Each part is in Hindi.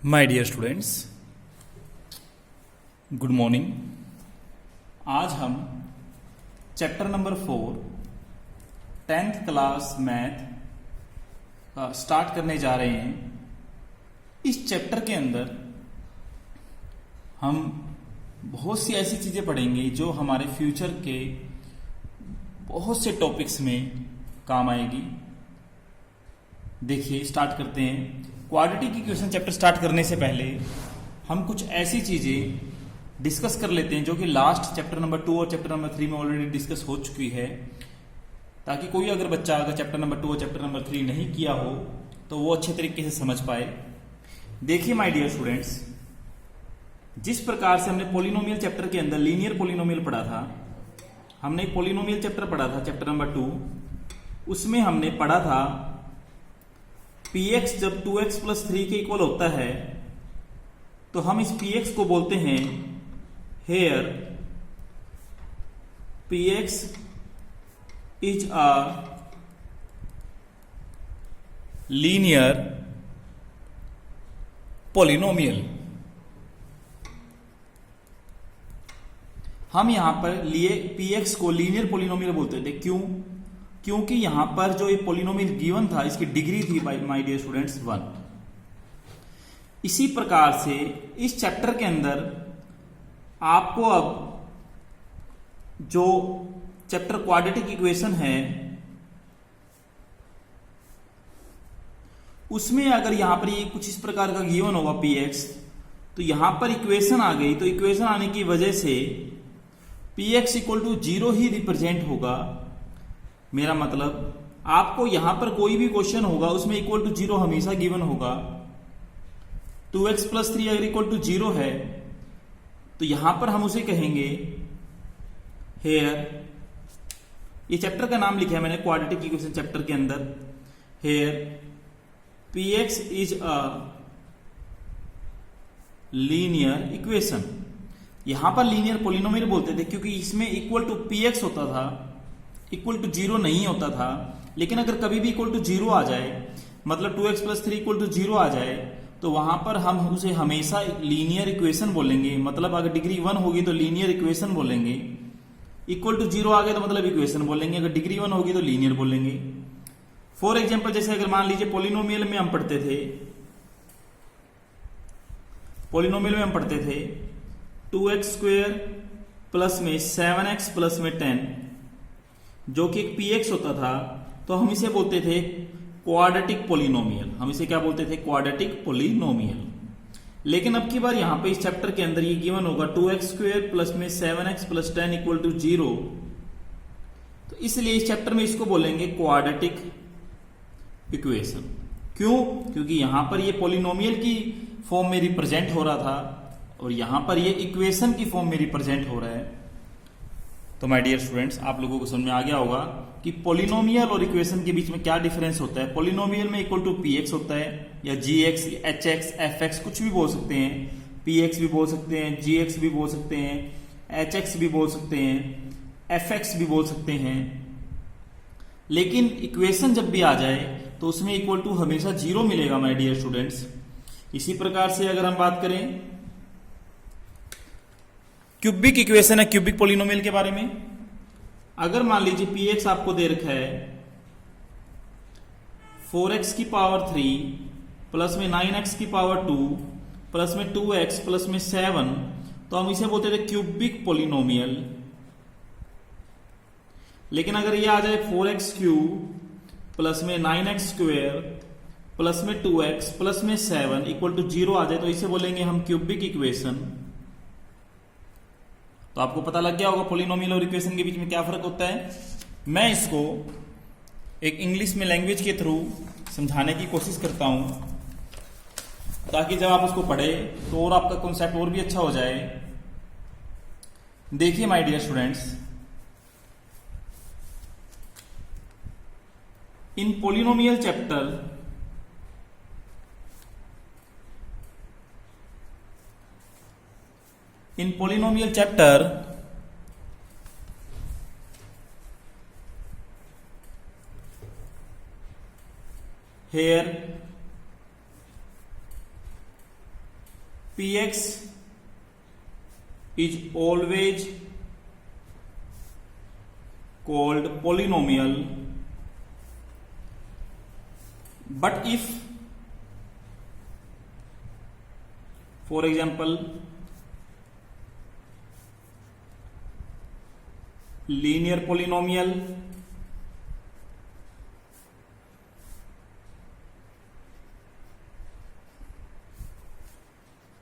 My dear students, good morning. आज हम chapter number 4 10th class math start करने जा रहे हैं। इस चैप्टर के अंदर हम बहुत सी ऐसी चीज़ें पढ़ेंगे जो हमारे फ्यूचर के बहुत से टॉपिक्स में काम आएगी। देखिए, स्टार्ट करते हैं। क्वाड्रेटिक इक्वेशन चैप्टर स्टार्ट करने से पहले हम कुछ ऐसी चीज़ें डिस्कस कर लेते हैं जो कि लास्ट चैप्टर नंबर 2 और चैप्टर नंबर 3 में ऑलरेडी डिस्कस हो चुकी है, ताकि कोई अगर बच्चा अगर चैप्टर नंबर 2 और चैप्टर नंबर 3 नहीं किया हो तो वो अच्छे तरीके से समझ पाए। देखिए माय डियर स्टूडेंट्स, जिस प्रकार से हमने पॉलिनोमियल चैप्टर के अंदर लीनियर पॉलिनोमियल पढ़ा था, हमने एक पॉलिनोमियल चैप्टर पढ़ा था चैप्टर नंबर 2। उसमें हमने पढ़ा था px जब 2x प्लस 3 के इक्वल होता है तो हम इस px को बोलते हैं here px is a linear polynomial. हम यहां पर लिए px को लीनियर पॉलिनोमियल बोलते थे। क्यों? क्योंकि यहां पर जो ये पॉलिनोमियल गिवन था, इसकी डिग्री थी माय डियर स्टूडेंट्स 1। इसी प्रकार से इस चैप्टर के अंदर आपको अब जो चैप्टर क्वाड्रेटिक इक्वेशन है उसमें अगर यहां पर ये कुछ इस प्रकार का गिवन होगा px, तो यहां पर इक्वेशन आ गई, तो इक्वेशन आने की वजह से px इक्वल टू 0 ही रिप्रेजेंट होगा। मेरा मतलब आपको यहां पर कोई भी क्वेश्चन होगा उसमें इक्वल टू 0 हमेशा गिवन होगा। 2x प्लस 3 अगर इक्वल टू 0 है तो यहां पर हम उसे कहेंगे हेयर, ये चैप्टर का नाम लिखा है मैंने क्वाड्रेटिक इक्वेशन चैप्टर के अंदर, here px is a linear equation. यहां पर लीनियर पॉलिनोमियल बोलते थे क्योंकि इसमें इक्वल टू px होता था, इक्वल टू 0 नहीं होता था। लेकिन अगर कभी भी इक्वल टू 0 आ जाए, मतलब 2x प्लस 3 इक्वल टू 0 आ जाए, तो वहां पर हम उसे हमेशा लीनियर इक्वेशन बोलेंगे। मतलब अगर डिग्री 1 होगी तो लीनियर इक्वेशन बोलेंगे, इक्वल टू 0 आ गया तो मतलब इक्वेशन बोलेंगे, अगर डिग्री 1 होगी तो लीनियर बोलेंगे। फॉर एग्जाम्पल, जैसे अगर मान लीजिए पॉलिनोमियल में हम पढ़ते थे 2x स्क्वेयर प्लस में 7x प्लस में 10, जो कि एक px होता था, तो हम इसे बोलते थे क्वाड्रेटिक पॉलिनोमियल। हम इसे क्या बोलते थे? Quadratic polynomial. लेकिन अब की बार यहां पे इस चैप्टर के अंदर ये गिवन होगा 2x स्क्वेयर प्लस में 7x प्लस 10 इक्वल टू 0, तो इसलिए इस चैप्टर में इसको बोलेंगे क्वाड्रेटिक इक्वेशन। क्यों? क्योंकि यहां पर ये पॉलिनोमियल की फॉर्म में रिप्रेजेंट हो रहा था और यहां पर ये इक्वेशन की फॉर्म में रिप्रेजेंट हो रहा है। तो माय डियर स्टूडेंट्स, आप लोगों को समझ में आ गया होगा कि पॉलिनोमियल और इक्वेशन के बीच में क्या डिफरेंस होता है। पॉलिनोमियल में इक्वल टू px होता है, या gx, hx, fx कुछ भी बोल सकते हैं। px भी बोल सकते हैं, gx भी बोल सकते हैं, hx भी बोल सकते हैं, fx भी बोल सकते हैं। लेकिन इक्वेशन जब भी आ जाए तो उसमें इक्वल टू हमेशा 0 मिलेगा माय डियर स्टूडेंट्स। इसी प्रकार से अगर हम बात करें क्यूबिक इक्वेशन है, क्यूबिक पॉलिनोमियल के बारे में, अगर मान लीजिए px आपको दे रखा है 4x की पावर 3 प्लस में 9x की पावर 2 प्लस में 2x प्लस में 7, तो हम इसे बोलते थे क्यूबिक पॉलिनोमियल। लेकिन अगर ये आ जाए 4x क्यूब प्लस में 9x स्क्वेयर प्लस में 2x प्लस में 7 इक्वल टू 0 आ जाए, तो इसे बोलेंगे हम क्यूबिक इक्वेशन। तो आपको पता लग गया होगा पॉलिनोमियल और इक्वेशन के बीच में क्या फर्क होता है। मैं इसको एक इंग्लिश में लैंग्वेज के थ्रू समझाने की कोशिश करता हूं, ताकि जब आप उसको पढ़े तो और आपका कॉन्सेप्ट और भी अच्छा हो जाए। देखिए my dear students, in polynomial chapter here px is always called polynomial, but if, for example, linear polynomial,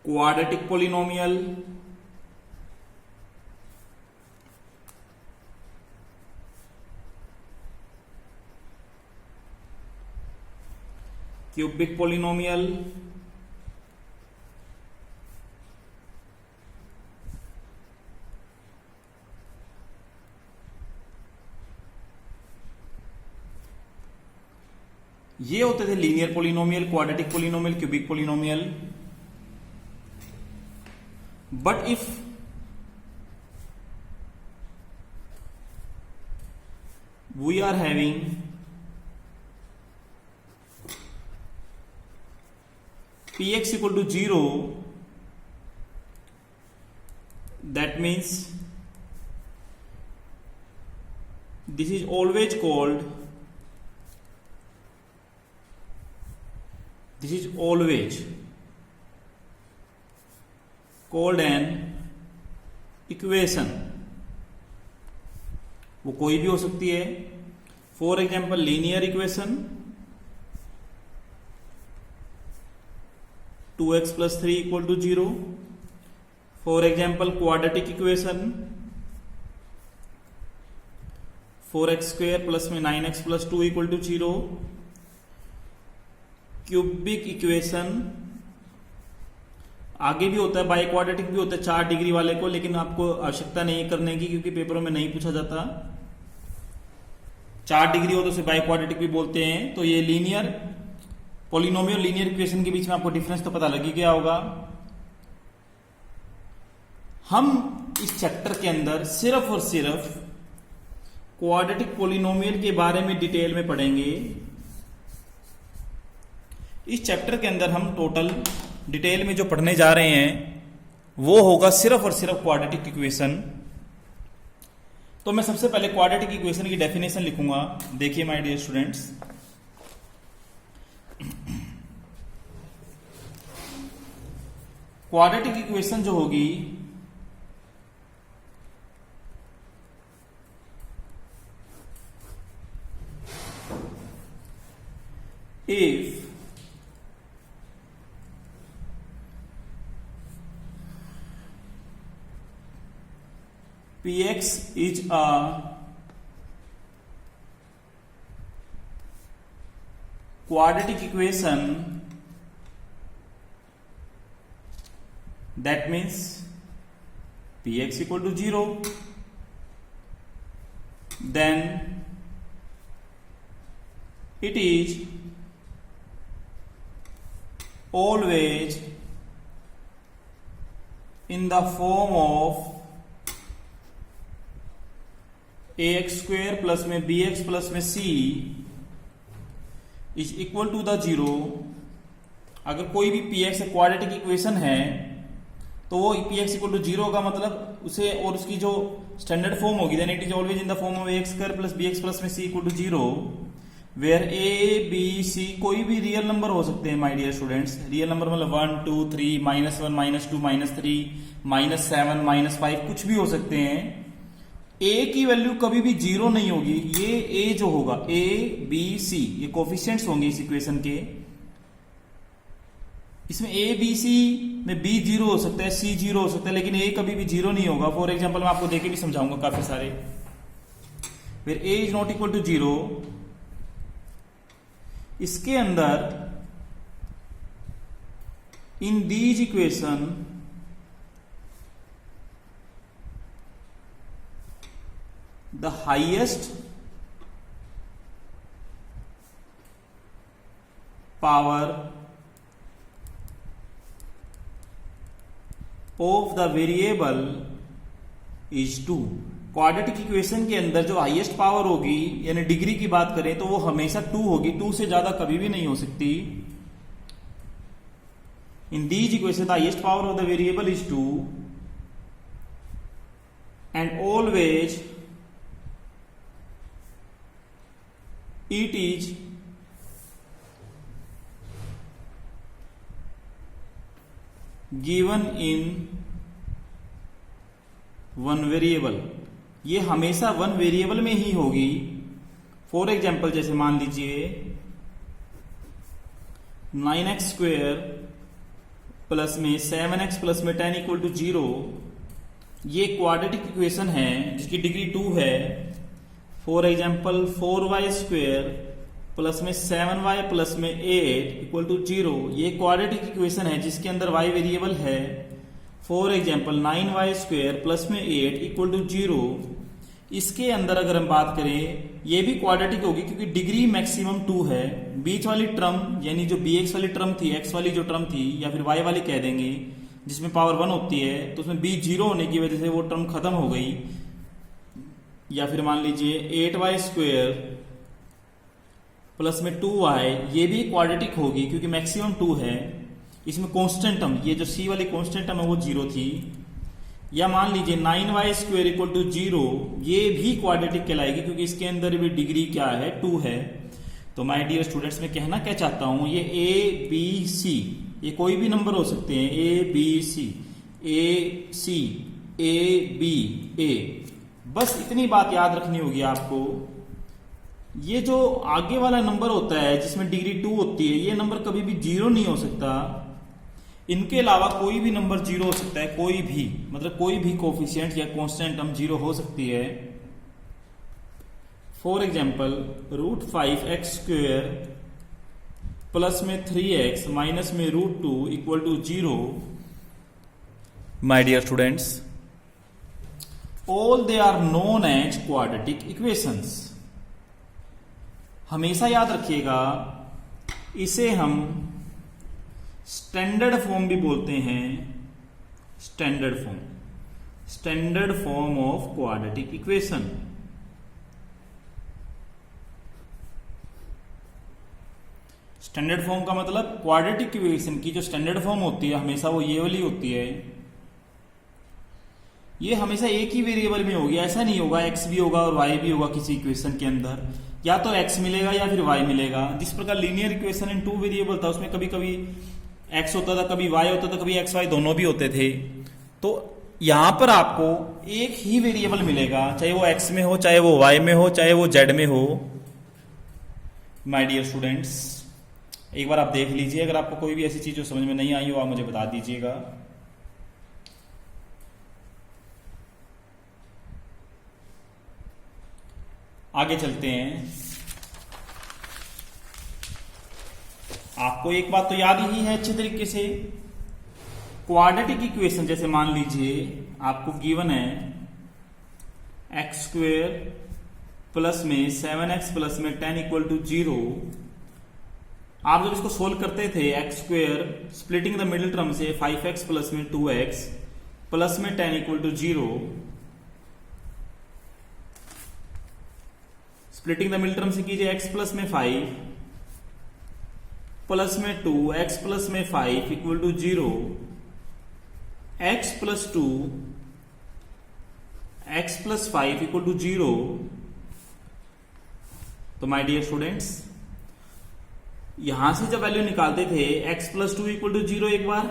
quadratic polynomial, cubic polynomial, ये होते थे linear polynomial, quadratic polynomial, cubic polynomial. But if we are having px equal to 0, that means this is always called an equation. वो कोई भी हो सकती है। For example linear equation 2x plus 3 equal to 0। For example quadratic equation 4x square plus में 9x plus 2 equal to 0। Cubic equation आगे भी होता है, बाई क्वाड्रेटिक भी होता है 4 डिग्री वाले को, लेकिन आपको आवश्यकता नहीं करने की क्योंकि पेपरों में नहीं पूछा जाता। 4 डिग्री हो तो उसे बाई क्वाड्रेटिक भी बोलते हैं। तो ये लीनियर पॉलिनोमियल लीनियर इक्वेशन के बीच में आपको डिफरेंस तो पता लगी गया होगा। हम इस चैप्टर के अंदर सिर्फ और सिर्फ क्वाड्रेटिक पॉलिनोमियल के बारे में डिटेल में पढ़ेंगे। इस चैप्टर के अंदर हम टोटल डिटेल में जो पढ़ने जा रहे हैं वो होगा सिर्फ और सिर्फ क्वाड्रेटिक इक्वेशन। तो मैं सबसे पहले क्वाड्रेटिक इक्वेशन की डेफिनेशन लिखूंगा। देखिए my dear students, quadratic equation जो होगी if px is a quadratic equation, that means px equal to 0, then it is always in the form of ax square plus में bx plus में c is equal to the 0। अगर कोई भी px क्वाड्रेटिक इक्वेशन है तो वो px equal to 0 का मतलब उसे और उसकी जो स्टैंडर्ड फॉर्म होगी then it is always in the form of ax square plus bx plus में c equal to 0, where a b c कोई भी रियल नंबर हो सकते हैं my dear students. Real number मतलब 1 2 3 -1 -2 -3 -7 -5 कुछ भी हो सकते हैं। a की वैल्यू कभी भी 0 नहीं होगी। ये a जो होगा a b c ये कोफिशिएंट्स होंगे इस इक्वेशन के। इसमें a b c में b 0 हो सकता है, c 0 हो सकता है, लेकिन a कभी भी 0 नहीं होगा। फॉर एग्जाम्पल मैं आपको देके भी समझाऊंगा काफी सारे। फिर a is not equal to 0। इसके अंदर in these equation the highest power of the variable is 2। Quadratic equation के अंदर जो हाईएस्ट पावर होगी यानी डिग्री की बात करें तो वो हमेशा 2 होगी। 2 से ज्यादा कभी भी नहीं हो सकती। In these equations, the highest power of the variable is 2, and always it is given in one variable. ये हमेशा वन वेरिएबल में ही होगी। फॉर एग्जाम्पल जैसे मान लीजिए 9x स्क्वेयर प्लस में 7x प्लस में 10 इक्वल टू 0, ये क्वाड्रेटिक इक्वेशन है जिसकी डिग्री 2 है। For example 4y square plus में 7y प्लस में 8 इक्वल टू 0, ये क्वाड्रेटिक इक्वेशन है जिसके अंदर y वेरिएबल है। For example 9y square plus में 8 इक्वल टू 0, इसके अंदर अगर हम बात करें ये भी क्वाड्रेटिक होगी क्योंकि डिग्री मैक्सिमम 2 है। बीच वाली टर्म यानी जो bx वाली टर्म थी, x वाली जो टर्म थी या फिर y वाली कह देंगे जिसमें पावर 1 होती है, तो उसमें b 0 होने की वजह से वो टर्म खत्म हो गई। या फिर मान लीजिए 8y स्क्वेयर प्लस में 2y, ये भी क्वाड्रेटिक होगी क्योंकि मैक्सिमम 2 है। इसमें कांस्टेंट टर्म, ये जो c वाली कांस्टेंट टर्म है वो 0 थी। या मान लीजिए 9y स्क्वेयर इक्वल टू 0, ये भी क्वाड्रेटिक कहलाएगी क्योंकि इसके अंदर भी डिग्री क्या है, 2 है। तो माय डियर स्टूडेंट्स, मैं कहना क्या चाहता हूं, ये a b c, ये कोई भी नंबर हो सकते हैं, a b c a c a b a, बस इतनी बात याद रखनी होगी आपको। ये जो आगे वाला नंबर होता है जिसमें डिग्री 2 होती है, ये नंबर कभी भी 0 नहीं हो सकता। इनके अलावा कोई भी नंबर 0 हो सकता है, कोई भी, मतलब कोई भी कोफिशिएंट या कांस्टेंट टर्म 0 हो सकती है। For example √5x square plus में 3x माइनस में √2 equal to 0। My dear students, all they are known as quadratic equations. हमेशा याद रखिएगा, इसे हम स्टैंडर्ड फॉर्म भी बोलते हैं। Standard form of quadratic equation. Standard form का मतलब क्वाड्रेटिक इक्वेशन की जो स्टैंडर्ड फॉर्म होती है हमेशा वो ये वाली होती है। ये हमेशा एक ही वेरिएबल में होगी, ऐसा नहीं होगा x भी होगा और y भी होगा किसी इक्वेशन के अंदर, या तो x मिलेगा या फिर y मिलेगा। जिस प्रकार लीनियर इक्वेशन इन 2 वेरिएबल था, उसमें कभी कभी x होता था, कभी y होता था, कभी x y दोनों भी होते थे। तो यहां पर आपको एक ही वेरिएबल मिलेगा, चाहे वो x में हो, चाहे वो y में हो, चाहे वो z में हो। माय डियर स्टूडेंट्स, एक बार आप देख लीजिए, अगर आपको कोई भी ऐसी चीज जो समझ में नहीं आई हो आप मुझे बता दीजिएगा। आगे चलते हैं। आपको एक बात तो याद ही है अच्छे तरीके से, क्वाड्रेटिक इक्वेशन जैसे मान लीजिए आपको गिवन है x स्क्वेयर प्लस में 7x प्लस में 10 इक्वल टू 0। आप जब इसको सोल्व करते थे, x square splitting the middle term से 5x प्लस में 2x प्लस में 10 equal to 0, splitting the middle term से कीजिए x प्लस में 5 प्लस में 2 x प्लस में 5 equal to 0, x plus 2 x plus 5 equal to 0। तो माय डियर स्टूडेंट्स, यहां से जब वैल्यू निकालते थे x प्लस 2 इक्वल टू 0 एक बार,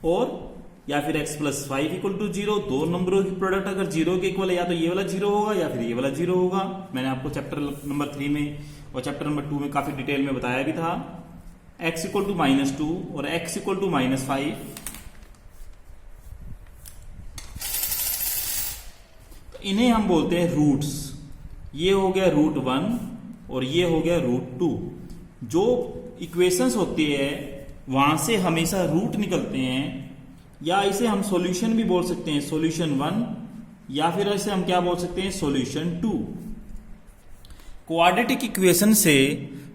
और या फिर x प्लस 5 इक्वल टू 0, दो नंबरों की प्रोडक्ट अगर 0 के इक्वल है, या तो ये वाला 0 होगा या फिर ये वाला 0 होगा। मैंने आपको चैप्टर नंबर 3 में और चैप्टर नंबर 2 में काफी डिटेल में बताया भी था। x इक्वल टू -2 और x इक्वल टू -5, तो इन्हें हम बोलते हैं रूट्स। ये हो गया √1 और ये हो गया √2। जो इक्वेशंस होती है वहां से हमेशा रूट निकलते हैं, या इसे हम सॉल्यूशन भी बोल सकते हैं, सॉल्यूशन 1, या फिर इसे हम क्या बोल सकते हैं, सॉल्यूशन 2। क्वाड्रेटिक इक्वेशन से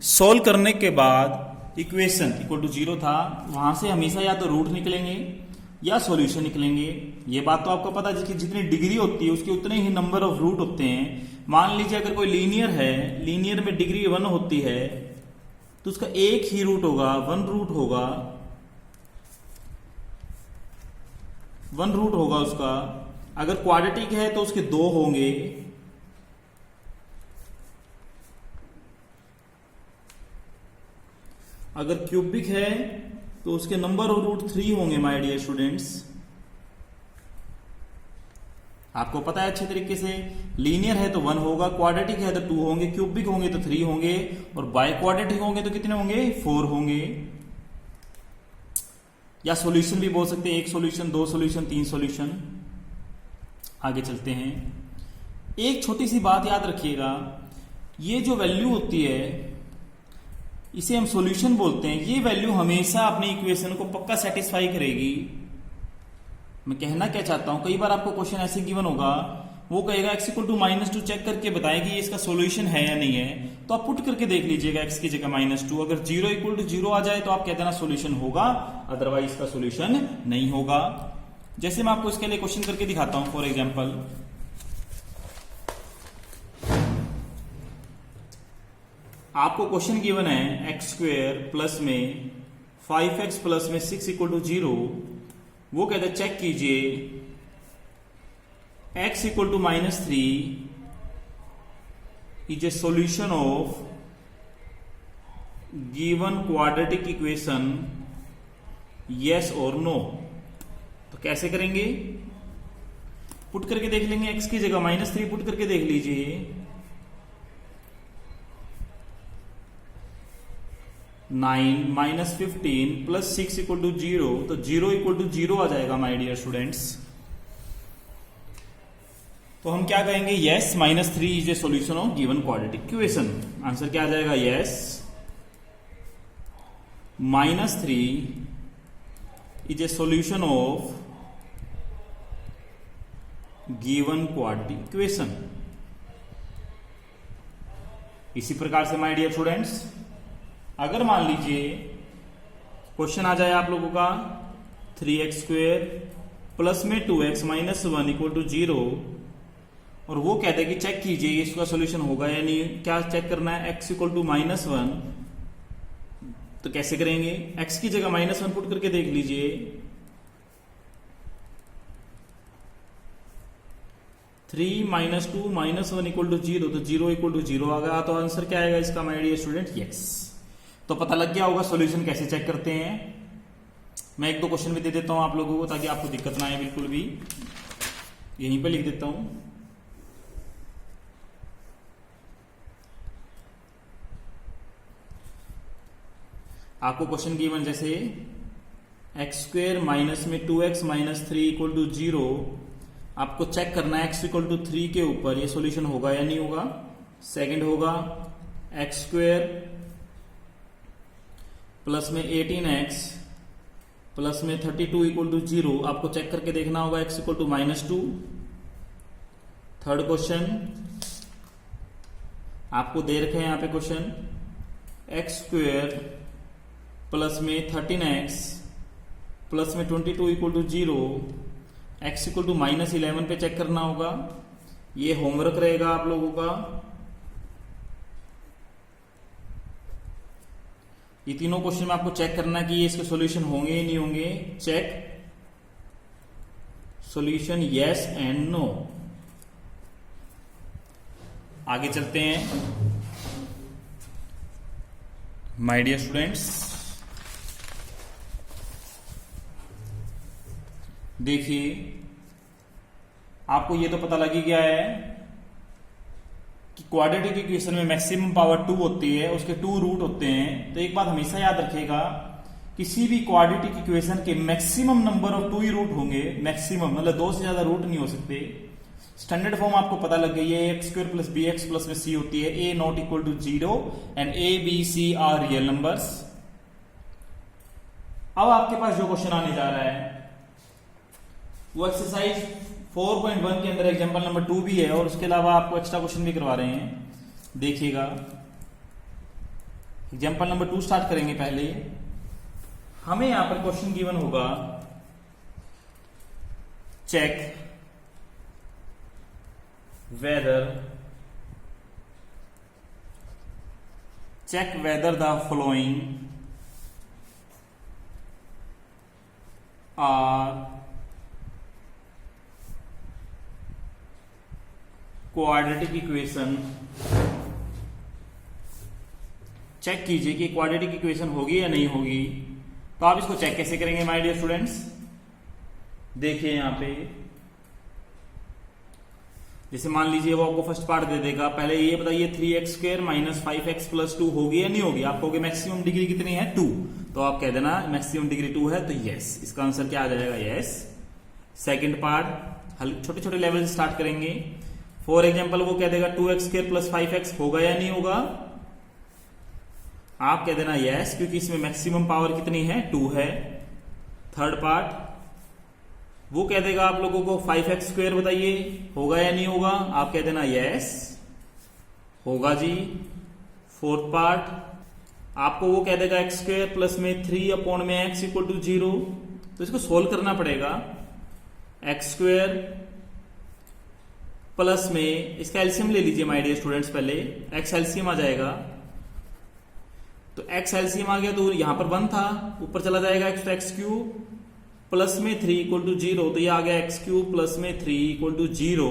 सॉल्व करने के बाद इक्वेशन इक्वल टू 0 था, वहां से हमेशा या तो रूट निकलेंगे या सॉल्यूशन निकलेंगे। ये बात तो आपको पता है कि जितनी डिग्री होती है उसके उतने ही नंबर ऑफ रूट होते हैं। मान लीजिए अगर कोई लीनियर है, लीनियर में डिग्री 1 होती है, तो उसका एक ही रूट होगा, 1 रूट होगा। वन रूट होगा उसका। अगर क्वाड्रेटिक है तो उसके 2 होंगे, अगर क्यूबिक है तो उसके नंबर ऑफ रूट 3 होंगे माय डियर स्टूडेंट्स। आपको पता है अच्छे तरीके से, लीनियर है तो 1 होगा, क्वाड्रेटिक है तो 2 होंगे, क्यूबिक होंगे तो 3 होंगे, और बाय क्वाड्रेटिक होंगे तो कितने होंगे? 4 होंगे। या सॉल्यूशन भी बोल सकते हैं, 1 सॉल्यूशन, 2 सॉल्यूशन, 3 सॉल्यूशन। आगे चलते हैं। एक छोटी सी बात याद रखिएगा, ये जो वैल्यू होती है इसे हम सॉल्यूशन बोलते हैं। ये वैल्यू हमेशा अपनी इक्वेशन को पक्का सेटिस्फाई करेगी। मैं कहना क्या चाहता हूं, कई बार आपको क्वेश्चन ऐसे गिवन होगा, वो कहेगा x इक्वल टू -2 चेक करके बताएगी ये इसका सॉल्यूशन है या नहीं है, तो आप पुट करके देख लीजिएगा x की जगह -2। अगर 0 इक्वल टू 0 आ जाए तो आप कहते हैं ना सॉल्यूशन होगा, अदरवाइज इसका सॉल्यूशन नहीं होगा। जैसे मैं आपको इसके लिए क्वेश्चन करके दिखाता हूं। फॉर एग्जाम्पल, आपको क्वेश्चन गिवन है x² प्लस में 5x प्लस में 6 इक्वल टू 0। वो कहते हैं चेक कीजिए x equal to -3 is a solution of given quadratic equation, yes और नो। तो कैसे करेंगे? पुट करके देख लेंगे। x की जगह -3 पुट करके देख लीजिए। 9 -15 प्लस 6 इक्वल टू 0, तो 0 इक्वल टू 0 आ जाएगा माय डियर स्टूडेंट्स। तो हम क्या कहेंगे? Yes -3 is a solution of given quadratic equation. Answer क्या आ जाएगा? Yes -3 is a solution of given quadratic equation. इसी प्रकार से माय डियर स्टूडेंट्स, अगर मान लीजिए क्वेश्चन आ जाए आप लोगों का 3x² प्लस में 2x माइनस 1 इक्वल टू 0, और वो कहते हैं कि चेक कीजिए इसका सॉल्यूशन होगा या नहीं। क्या चेक करना है? x equal to -1। तो कैसे करेंगे? x की जगह -1 पुट करके देख लीजिए। 3 - 2 -1 इक्वल टू 0, तो 0 इक्वल टू 0 आ गया। तो आंसर क्या आएगा इसका माय डियर स्टूडेंट? यस। तो पता लग गया होगा सॉल्यूशन कैसे चेक करते हैं। मैं 1-2 क्वेश्चन भी दे देता हूं आप लोगों को ताकि आपको दिक्कत ना आए बिल्कुल भी। यहीं पे लिख देता हूं। आपको क्वेश्चन गिवन जैसे x² माइनस में 2x माइनस 3 इक्वल टू 0, आपको चेक करना है x इक्वल टू 3 के ऊपर ये सॉल्यूशन होगा या नहीं होगा। सेकंड होगा x² प्लस में 18x प्लस में 32 इक्वल टू 0, आपको चेक करके देखना होगा x equal to -2। Third question आपको दे रखे हैं यहां पे क्वेश्चन, x² प्लस में 13x प्लस में 22 equal to 0, x equal to -11 पे चेक करना होगा। ये होमवर्क रहेगा आप लोगों का। ये तीनों क्वेश्चन में आपको चेक करना है कि ये इसके सॉल्यूशन होंगे या नहीं होंगे। Check solution yes and no. आगे चलते हैं माय डियर स्टूडेंट्स। देखिए आपको ये तो पता लग ही गया है कि क्वाड्रेटिक इक्वेशन में मैक्सिमम पावर 2 होती है, उसके 2 रूट होते हैं। तो एक बात हमेशा याद रखिएगा, किसी भी क्वाड्रेटिक इक्वेशन के मैक्सिमम नंबर ऑफ 2 ही रूट होंगे। मैक्सिमम मतलब 2 से ज्यादा रूट नहीं हो सकते। स्टैंडर्ड फॉर्म आपको पता लग गई है, x² प्लस bx प्लस में c होती है, a not equal to 0 and a b c are real numbers. अब आपके पास जो क्वेश्चन आने जा रहा है वो एक्सरसाइज 4.1 के अंदर एग्जांपल नंबर 2 भी है, और उसके अलावा आपको एक्स्ट्रा क्वेश्चन भी करवा रहे हैं। देखिएगा एग्जांपल नंबर 2 स्टार्ट करेंगे। पहले हमें यहां पर क्वेश्चन गिवन होगा, check whether the following are quadratic equation check कीजिए कि क्वाड्रेटिक इक्वेशन होगी या नहीं होगी। तो आप इसको चेक कैसे करेंगे माय डियर स्टूडेंट्स, देखिए यहां पे जैसे मान लीजिए वो आपको फर्स्ट पार्ट दे देगा, पहले ये बताइए 3x² माइनस 5x प्लस 2 होगी या नहीं होगी। आप कहोगे मैक्सिमम डिग्री कितनी है 2, तो आप कह देना मैक्सिमम डिग्री 2 है, तो यस, इसका आंसर क्या आ जाएगा, यस। सेकंड पार्ट छोटे छोटे लेवल से स्टार्ट करेंगे। फॉर एग्जाम्पल वो कह देगा 2x² प्लस 5x होगा या नहीं होगा, आप कह देना यस, क्योंकि इसमें मैक्सिमम पावर कितनी है 2 है। थर्ड पार्ट वो कह देगा आप लोगों को 5x² बताइए होगा या नहीं होगा, आप कह देना यस होगा जी। फोर्थ पार्ट आपको वो कह देगा x² प्लस में 3 में x इक्वल टू 0, तो इसको सोल्व करना पड़ेगा। x² प्लस में इसका एलसीएम ले लीजिए माय डियर स्टूडेंट्स, पहले x एलसीएम आ जाएगा, तो x एलसीएम आ गया तो यहां पर 1 था, ऊपर चला जाएगा x³ प्लस में 3 इक्वल टू 0, तो ये आ गया x³ प्लस में 3 इक्वल टू 0,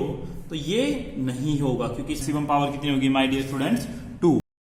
तो ये नहीं होगा क्योंकि मैक्सिमम पावर कितनी होगी माय डियर स्टूडेंट्स